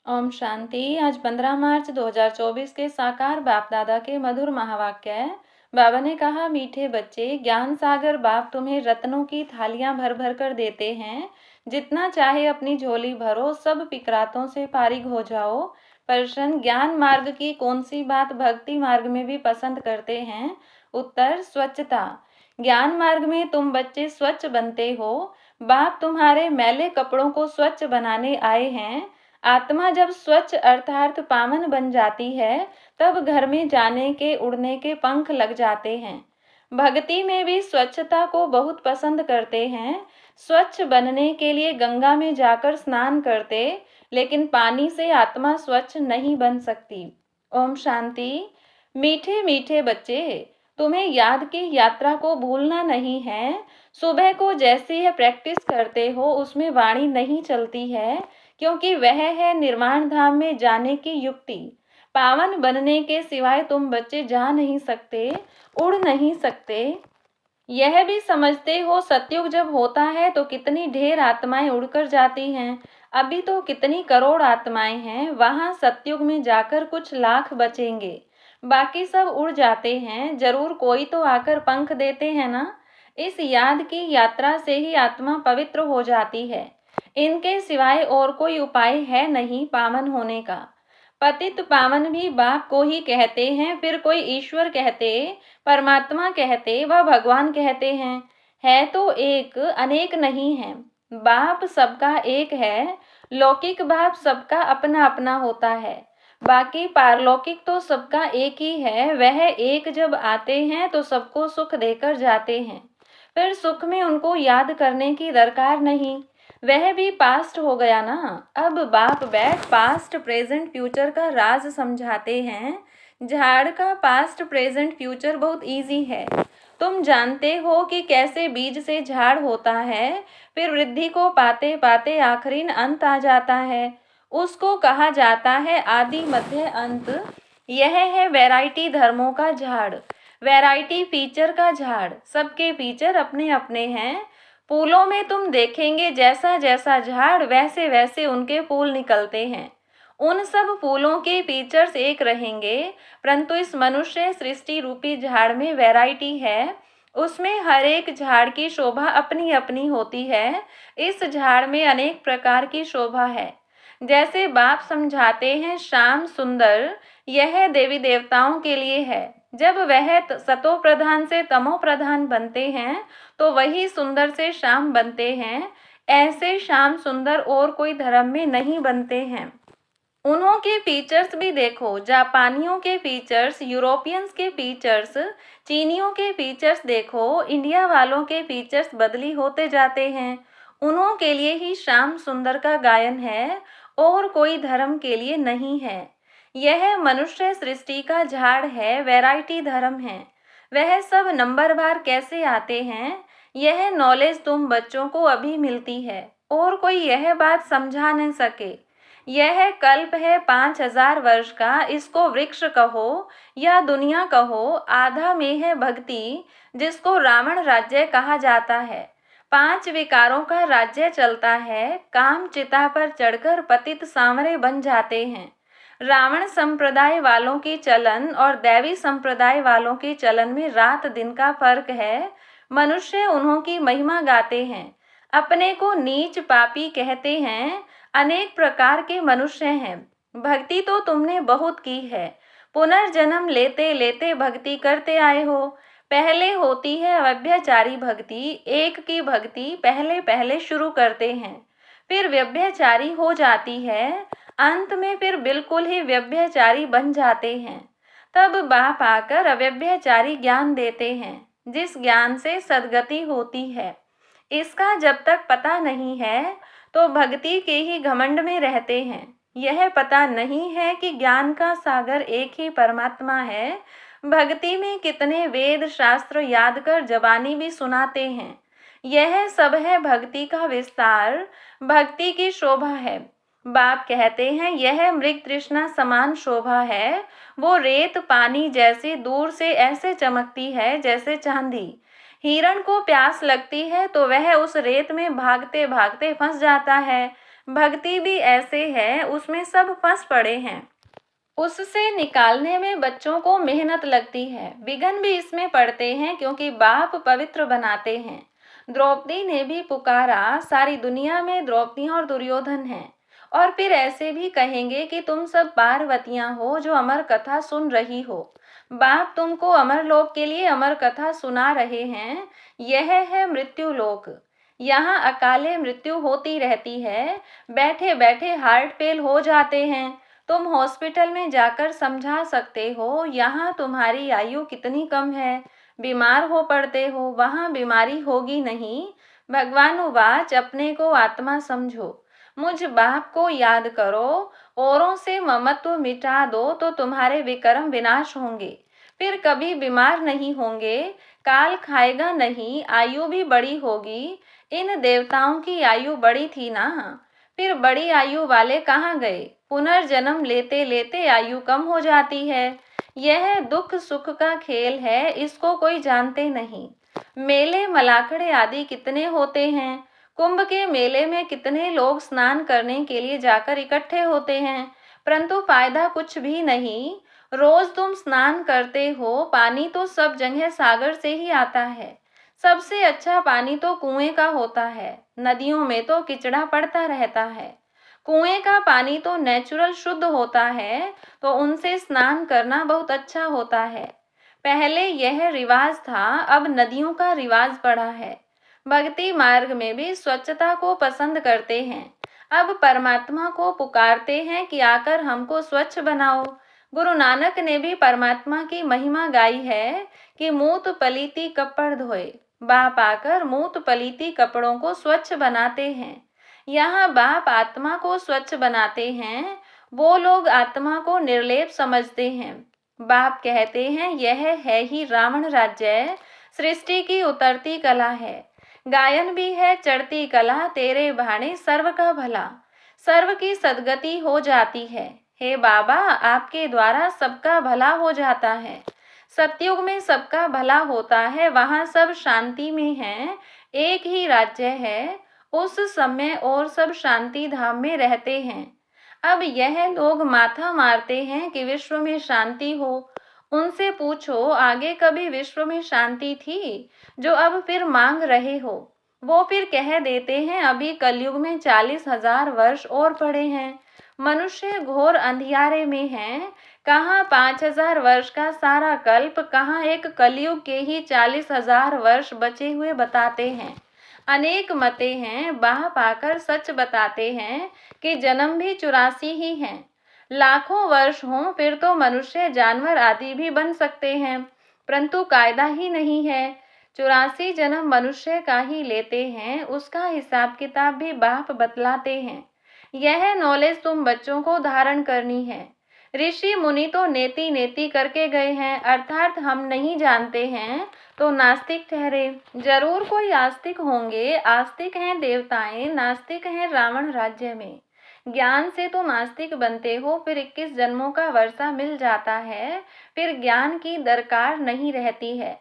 ओम शांति। आज 15 मार्च 2024 के साकार बाप दादा के मधुर महावाक्य है। बाबा ने कहा, मीठे बच्चे, ज्ञान सागर बाप तुम्हें रत्नों की थालियां भर भर कर देते हैं। जितना चाहे अपनी झोली भरो, सब पिकरातों से फारिग हो जाओ। प्रश्न, ज्ञान मार्ग की कौन सी बात भक्ति मार्ग में भी पसंद करते हैं? उत्तर, स्वच्छता। ज्ञान मार्ग में तुम बच्चे स्वच्छ बनते हो। बाप तुम्हारे मैले कपड़ों को स्वच्छ बनाने आए हैं। आत्मा जब स्वच्छ अर्थात पावन बन जाती है, तब घर में जाने के उड़ने के पंख लग जाते हैं। भक्ति में भी स्वच्छता को बहुत पसंद करते हैं। स्वच्छ बनने के लिए गंगा में जाकर स्नान करते, लेकिन पानी से आत्मा स्वच्छ नहीं बन सकती। ओम शांति। मीठे मीठे बच्चे, तुम्हें याद की यात्रा को भूलना नहीं है। सुबह को जैसी यह प्रैक्टिस करते हो, उसमें वाणी नहीं चलती है, क्योंकि वह है निर्माण धाम में जाने की युक्ति। पावन बनने के सिवाय तुम बच्चे जा नहीं सकते, उड़ नहीं सकते। यह भी समझते हो, सतयुग जब होता है तो कितनी ढेर आत्माएं उड़कर जाती हैं। अभी तो कितनी करोड़ आत्माएं हैं, वहां सतयुग में जाकर कुछ लाख बचेंगे, बाकी सब उड़ जाते हैं। जरूर कोई तो आकर पंख देते हैं ना। इस याद की यात्रा से ही आत्मा पवित्र हो जाती है। इनके सिवाय और कोई उपाय है नहीं पावन होने का। पतित पावन भी बाप को ही कहते हैं, फिर कोई ईश्वर कहते, परमात्मा कहते, वह भगवान कहते हैं। है तो एक, अनेक नहीं है। बाप सबका एक है। लौकिक बाप सबका अपना अपना होता है, बाकी पारलौकिक तो सबका एक ही है। वह एक जब आते हैं तो सबको सुख देकर जाते हैं, फिर सुख में उनको याद करने की दरकार नहीं। वह भी पास्ट हो गया ना। अब बाप बैठ पास्ट प्रेजेंट फ्यूचर का राज समझाते हैं। झाड़ का पास्ट प्रेजेंट फ्यूचर बहुत इजी है। तुम जानते हो कि कैसे बीज से झाड़ होता है, फिर वृद्धि को पाते पाते आखिरीन अंत आ जाता है। उसको कहा जाता है आदि मध्य अंत। यह है वैरायटी धर्मों का झाड़, वैरायटी फीचर का झाड़। सबके फीचर अपने अपने हैं। फूलों में तुम देखेंगे जैसा जैसा झाड़, वैसे वैसे उनके फूल निकलते हैं। उन सब फूलों के फीचर्स एक रहेंगे, परंतु इस मनुष्य सृष्टि रूपी झाड़ में वैरायटी है। उसमें हर एक झाड़ की शोभा अपनी अपनी होती है। इस झाड़ में अनेक प्रकार की शोभा है। जैसे बाप समझाते हैं, शाम सुंदर, यह देवी देवताओं के लिए है। जब वह सतो प्रधान से तमो प्रधान बनते हैं, तो वही सुंदर से शाम बनते हैं। ऐसे शाम सुंदर और कोई धर्म में नहीं बनते हैं। उन्हों के फीचर्स भी देखो, जापानियों के फीचर्स, यूरोपियंस के फीचर्स, चीनियों के फीचर्स देखो, इंडिया वालों के फीचर्स बदली होते जाते हैं। उन्हों के लिए ही श्याम सुंदर का गायन है, और कोई धर्म के लिए नहीं है। यह मनुष्य सृष्टि का झाड़ है, वैरायटी धर्म है। वह सब नंबरवार कैसे आते हैं, यह नॉलेज तुम बच्चों को अभी मिलती है, और कोई यह बात समझा नहीं सके। यह कल्प है 5000 वर्ष का, इसको वृक्ष कहो या दुनिया कहो। आधा में है भक्ति, जिसको रावण राज्य कहा जाता है। 5 विकारों का राज्य चलता है। काम चिता पर चढ़कर पतित सांवरे बन जाते हैं। रावण संप्रदाय वालों की चलन और दैवी संप्रदाय वालों की चलन में रात दिन का फर्क है। मनुष्य उन्हों की महिमा गाते हैं, अपने को नीच पापी कहते हैं। अनेक प्रकार के मनुष्य हैं। भक्ति तो तुमने बहुत की है, पुनर्जन्म लेते लेते भक्ति करते आए हो। पहले होती है व्यभिचारी भक्ति। एक की भक्ति पहले पहले शुरू करते हैं, फिर व्यभिचारी हो जाती है, अंत में फिर बिल्कुल ही व्यभिचारी बन जाते हैं। तब बाप आकर अव्यभिचारी ज्ञान देते हैं, जिस ज्ञान से सद्गति होती है। इसका जब तक पता नहीं है, तो भक्ति के ही घमंड में रहते हैं। यह पता नहीं है कि ज्ञान का सागर एक ही परमात्मा है। भक्ति में कितने वेद शास्त्र याद कर जबानी भी सुनाते हैं। यह सब है भक्ति का विस्तार, भक्ति की शोभा है। बाप कहते हैं, यह मृग तृष्णा समान शोभा है। वो रेत पानी जैसी दूर से ऐसे चमकती है जैसे चांदी। हिरण को प्यास लगती है तो वह उस रेत में भागते भागते फंस जाता है। भक्ति भी ऐसे है, उसमें सब फंस पड़े हैं। उससे निकालने में बच्चों को मेहनत लगती है, विघ्न भी इसमें पड़ते हैं क्योंकि बाप पवित्र बनाते हैं। द्रौपदी ने भी पुकारा, सारी दुनिया में द्रौपदी और दुर्योधन हैं। और फिर ऐसे भी कहेंगे कि तुम सब पार्वतियां हो जो अमर कथा सुन रही हो। बाप तुमको अमर लोक के लिए अमर कथा सुना रहे हैं। यह है मृत्यु लोक। यहाँ अकाले मृत्यु होती रहती है। बैठे बैठे हार्ट फेल हो जाते हैं। तुम हॉस्पिटल में जाकर समझा सकते हो, यहाँ तुम्हारी आयु कितनी कम है। बीमार हो पड़ते हो, वहाँ बीमारी होगी नहीं। भगवान उवाच, अपने को आत्मा समझो, मुझ बाप को याद करो, औरों से ममत्व मिटा दो तो तुम्हारे विक्रम विनाश होंगे। फिर कभी बीमार नहीं होंगे, काल खाएगा नहीं, आयु भी बड़ी होगी। इन देवताओं की आयु बड़ी थी ना, फिर बड़ी आयु वाले कहाँ गए। पुनर्जन्म लेते लेते आयु कम हो जाती है। यह दुख सुख का खेल है, इसको कोई जानते नहीं। मेले मलाखड़े आदि कितने होते हैं। कुंभ के मेले में कितने लोग स्नान करने के लिए जाकर इकट्ठे होते हैं, परंतु फायदा कुछ भी नहीं। रोज तुम स्नान करते हो, पानी तो सब जगह सागर से ही आता है। सबसे अच्छा पानी तो कुएं का होता है, नदियों में तो किचड़ा पड़ता रहता है। कुएं का पानी तो नेचुरल शुद्ध होता है, तो उनसे स्नान करना बहुत अच्छा होता है। पहले यह रिवाज था, अब नदियों का रिवाज पड़ा है। भक्ति मार्ग में भी स्वच्छता को पसंद करते हैं। अब परमात्मा को पुकारते हैं कि आकर हमको स्वच्छ बनाओ। गुरु नानक ने भी परमात्मा की महिमा गाई है कि मूत पलीती कपड़ धोए। बाप आकर मूत पलीती कपड़ों को स्वच्छ बनाते हैं। यहाँ बाप आत्मा को स्वच्छ बनाते हैं, वो लोग आत्मा को निर्लेप समझते हैं। बाप कहते हैं, यह है ही रावण राज्य, सृष्टि की उतरती कला है। गायन भी है चढ़ती कला, तेरे भाणे सर्व का भला। सर्व की सदगति हो जाती है। हे बाबा, आपके द्वारा सबका भला हो जाता है। सतयुग में सबका भला होता है, वहाँ सब शांति में है, एक ही राज्य है। उस समय और सब शांति धाम में रहते हैं। अब यह लोग माथा मारते हैं कि विश्व में शांति हो। उनसे पूछो, आगे कभी विश्व में शांति थी जो अब फिर मांग रहे हो। वो फिर कह देते हैं, अभी कलयुग में 40,000 वर्ष और पड़े हैं। मनुष्य घोर अंधियारे में है। कहाँ 5,000 वर्ष का सारा कल्प, कहाँ एक कलयुग के ही 40,000 वर्ष बचे हुए बताते हैं। अनेक मते हैं, बाप आकर सच बताते हैं कि जन्म भी 84 ही हैं। लाखों वर्ष हों फिर तो मनुष्य जानवर आदि भी बन सकते हैं, परंतु कायदा ही नहीं है। 84 जन्म मनुष्य का ही लेते हैं, उसका हिसाब किताब भी बाप बतलाते हैं। यह नॉलेज तुम बच्चों को धारण करनी है। ऋषि मुनि तो नेति नेति करके गए हैं, अर्थात हम नहीं जानते हैं तो नास्तिक ठहरे। जरूर कोई आस्तिक होंगे, आस्तिक हैं देवताएं, नास्तिक हैं रावण राज्य में। ज्ञान से तुम आस्तिक बनते हो, फिर 21 जन्मों का वर्षा मिल जाता है, फिर ज्ञान की दरकार नहीं रहती है।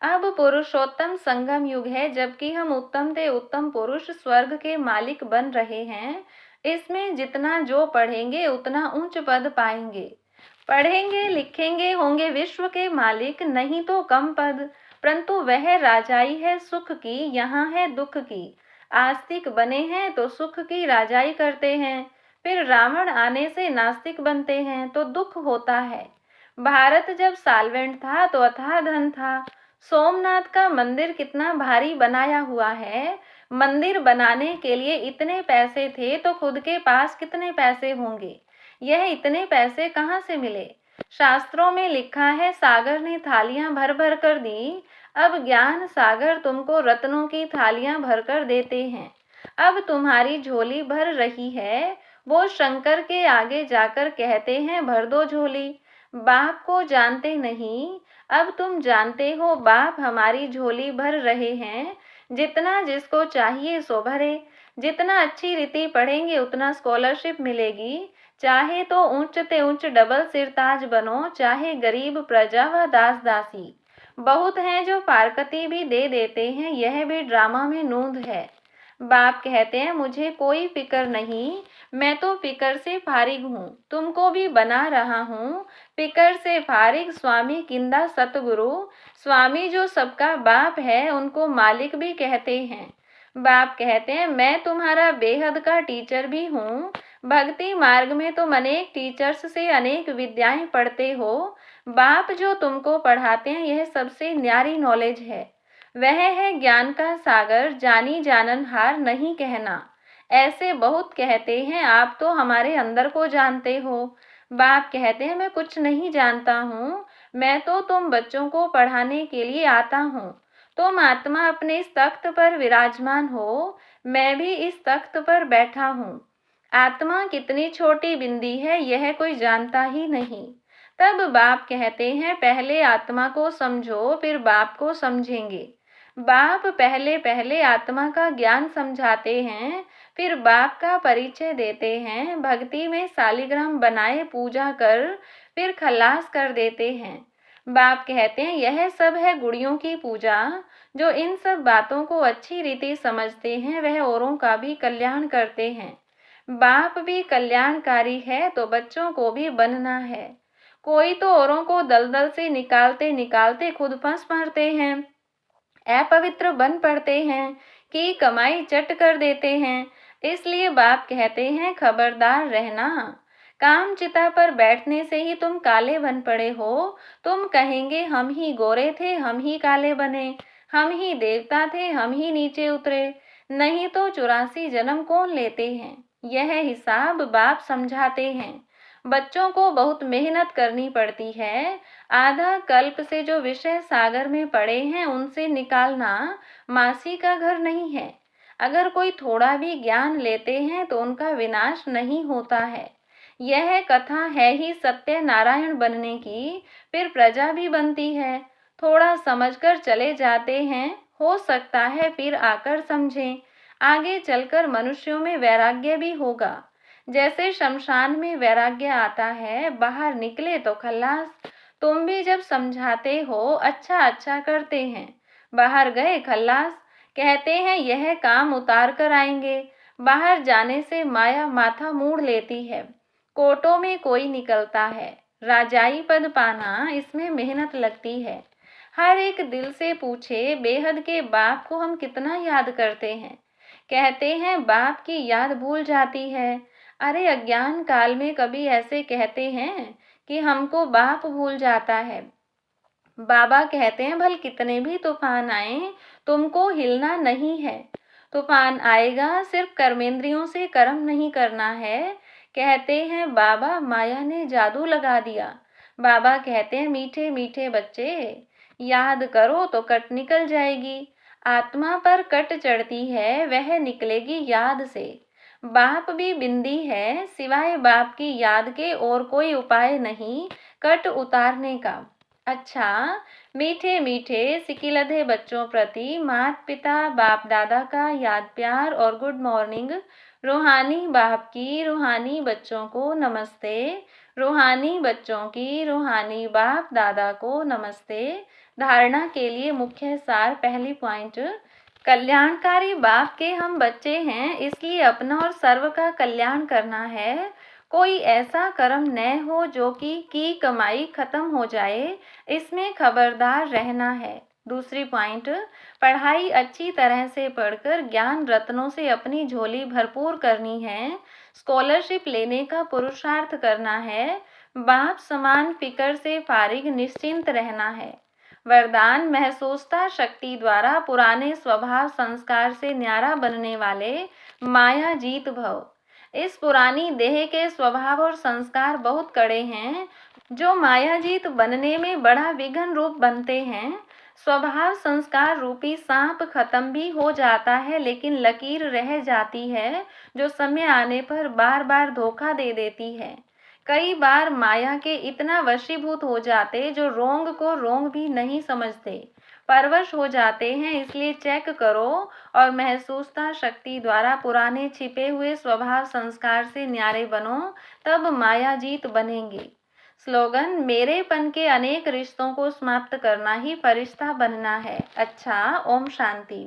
अब पुरुषोत्तम संगम युग है, जबकि हम उत्तम से उत्तम पुरुष स्वर्ग के मालिक बन रहे हैं। इसमें जितना जो पढ़ेंगे उतना उच्च पद पाएंगे। पढ़ेंगे लिखेंगे होंगे विश्व के मालिक, नहीं तो कम पद, परंतु वह राजाई है सुख की, यहाँ है दुख की। आस्तिक बने हैं तो सुख की राजाई करते हैं, फिर रावण आने से नास्तिक बनते हैं तो दुख होता है। भारत जब साल्वेंट था तो अथाह धन था। सोमनाथ का मंदिर कितना भारी बनाया हुआ है। मंदिर बनाने के लिए इतने पैसे थे तो खुद के पास कितने पैसे होंगे। यह इतने पैसे कहाँ से मिले। शास्त्रों में लिखा है, सागर ने थालियां भर भर कर दी। अब ज्ञान सागर तुमको रत्नों की थालियां भर कर देते हैं। अब तुम्हारी झोली भर रही है, वो शंकर के आगे जाकर कहते हैं, भर दो झोली। बाप को जानते नहीं, अब तुम जानते हो बाप हमारी झोली भर रहे हैं। जितना जिसको चाहिए सो भरे। जितना अच्छी रीति पढ़ेंगे उतना स्कॉलरशिप मिलेगी। चाहे तो ऊंच ते ऊंच डबल सिरताज बनो, चाहे गरीब प्रजा व दास दासी। बहुत हैं जो फारकती भी दे देते हैं, यह भी ड्रामा में नूंद है। बाप कहते हैं मुझे कोई फिक्र नहीं, मैं तो फिक्र से फारिग हूँ, तुमको भी बना रहा हूँ फिक्र से फारिग। स्वामी किंदा सतगुरु, स्वामी जो सबका बाप है उनको मालिक भी कहते हैं। बाप कहते हैं मैं तुम्हारा बेहद का टीचर भी हूँ। भक्ति मार्ग में तुम अनेक टीचर्स से अनेक विद्याएं पढ़ते हो। बाप जो तुमको पढ़ाते हैं यह सबसे न्यारी नॉलेज है। वह है ज्ञान का सागर, जानी जाननहार नहीं कहना। ऐसे बहुत कहते हैं, आप तो हमारे अंदर को जानते हो। बाप कहते हैं मैं कुछ नहीं जानता हूँ, मैं तो तुम बच्चों को पढ़ाने के लिए आता हूँ। तुम आत्मा अपने इस तख्त पर विराजमान हो, मैं भी इस तख्त पर बैठा हूँ। आत्मा कितनी छोटी बिंदी है यह कोई जानता ही नहीं। तब बाप कहते हैं पहले आत्मा को समझो फिर बाप को समझेंगे। बाप पहले पहले आत्मा का ज्ञान समझाते हैं, फिर बाप का परिचय देते हैं। भक्ति में सालिग्राम बनाए पूजा कर फिर खलास कर देते हैं। बाप कहते हैं यह सब है गुड़ियों की पूजा। जो इन सब बातों को अच्छी रीति समझते हैं वह औरों का भी कल्याण करते हैं। बाप भी कल्याणकारी है तो बच्चों को भी बनना है। कोई तो औरों को दलदल से निकालते निकालते खुद फंस मरते हैं, अपवित्र बन पड़ते हैं कि कमाई चट कर देते हैं। इसलिए बाप कहते हैं खबरदार रहना। काम चिता पर बैठने से ही तुम काले बन पड़े हो। तुम कहेंगे हम ही गोरे थे, हम ही काले बने, हम ही देवता थे, हम ही नीचे उतरे। नहीं तो 84 जन्म कौन लेते हैं, यह हिसाब बाप समझाते हैं। बच्चों को बहुत मेहनत करनी पड़ती है। आधा कल्प से जो विषय सागर में पड़े हैं उनसे निकालना मासी का घर नहीं है। अगर कोई थोड़ा भी ज्ञान लेते हैं तो उनका विनाश नहीं होता है। यह कथा है ही सत्य नारायण बनने की, फिर प्रजा भी बनती है। थोड़ा समझकर चले जाते हैं, हो सकता है फिर आकर समझें। आगे चलकर मनुष्यों में वैराग्य भी होगा। जैसे शमशान में वैराग्य आता है, बाहर निकले तो खल्लास। तुम भी जब समझाते हो अच्छा अच्छा करते हैं, बाहर गए खल्लास। कहते हैं यह काम उतार कर आएंगे। बाहर जाने से माया माथा मूड़ लेती है। कोटों में कोई निकलता है, राजाई पद पाना इसमें मेहनत लगती है। हर एक दिल से पूछे बेहद के बाप को हम कितना याद करते हैं। कहते हैं बाप की याद भूल जाती है। अरे अज्ञान काल में कभी ऐसे कहते हैं कि हमको बाप भूल जाता है। बाबा कहते हैं भल कितने भी तूफान आए तुमको हिलना नहीं है। तूफान आएगा, सिर्फ कर्मेंद्रियों से कर्म नहीं करना है। कहते हैं बाबा माया ने जादू लगा दिया। बाबा कहते हैं मीठे मीठे बच्चे, याद करो तो कट निकल जाएगी। आत्मा पर कट चढ़ती है वह निकलेगी याद से। बाप भी बिंदी है, सिवाय बाप की याद के और कोई उपाय नहीं कट उतारने का। अच्छा, मीठे मीठे सिकिलधे बच्चों प्रति माता पिता बाप दादा का याद प्यार और गुड मॉर्निंग। रूहानी बाप की रूहानी बच्चों को नमस्ते। रूहानी बच्चों की रूहानी बाप दादा को नमस्ते। धारणा के लिए मुख्य सार, पहली पॉइंट, कल्याणकारी बाप के हम बच्चे हैं, इसलिए अपना और सर्व का कल्याण करना है। कोई ऐसा कर्म न हो जो कि की कमाई खत्म हो जाए, इसमें खबरदार रहना है। दूसरी पॉइंट, पढ़ाई अच्छी तरह से पढ़कर ज्ञान रत्नों से अपनी झोली भरपूर करनी है। स्कॉलरशिप लेने का पुरुषार्थ करना है। बाप समान फिक्र से फारिग निश्चिंत रहना है। वरदान, महसूसता शक्ति द्वारा पुराने स्वभाव संस्कार से न्यारा बनने वाले माया जीत भव। इस पुरानी देह के स्वभाव और संस्कार बहुत कड़े हैं, जो मायाजीत बनने में बड़ा विघ्न रूप बनते हैं। स्वभाव संस्कार रूपी सांप खत्म भी हो जाता है, लेकिन लकीर रह जाती है जो समय आने पर बार बार धोखा दे देती है। कई बार माया के इतना वशीभूत हो जाते जो रोंग को रोंग भी नहीं समझते, परवश हो जाते हैं। इसलिए चेक करो और महसूसता शक्ति द्वारा पुराने छिपे हुए स्वभाव संस्कार से न्यारे बनो, तब माया जीत बनेंगे। स्लोगन, मेरेपन के अनेक रिश्तों को समाप्त करना ही फरिश्ता बनना है। अच्छा, ओम शांति।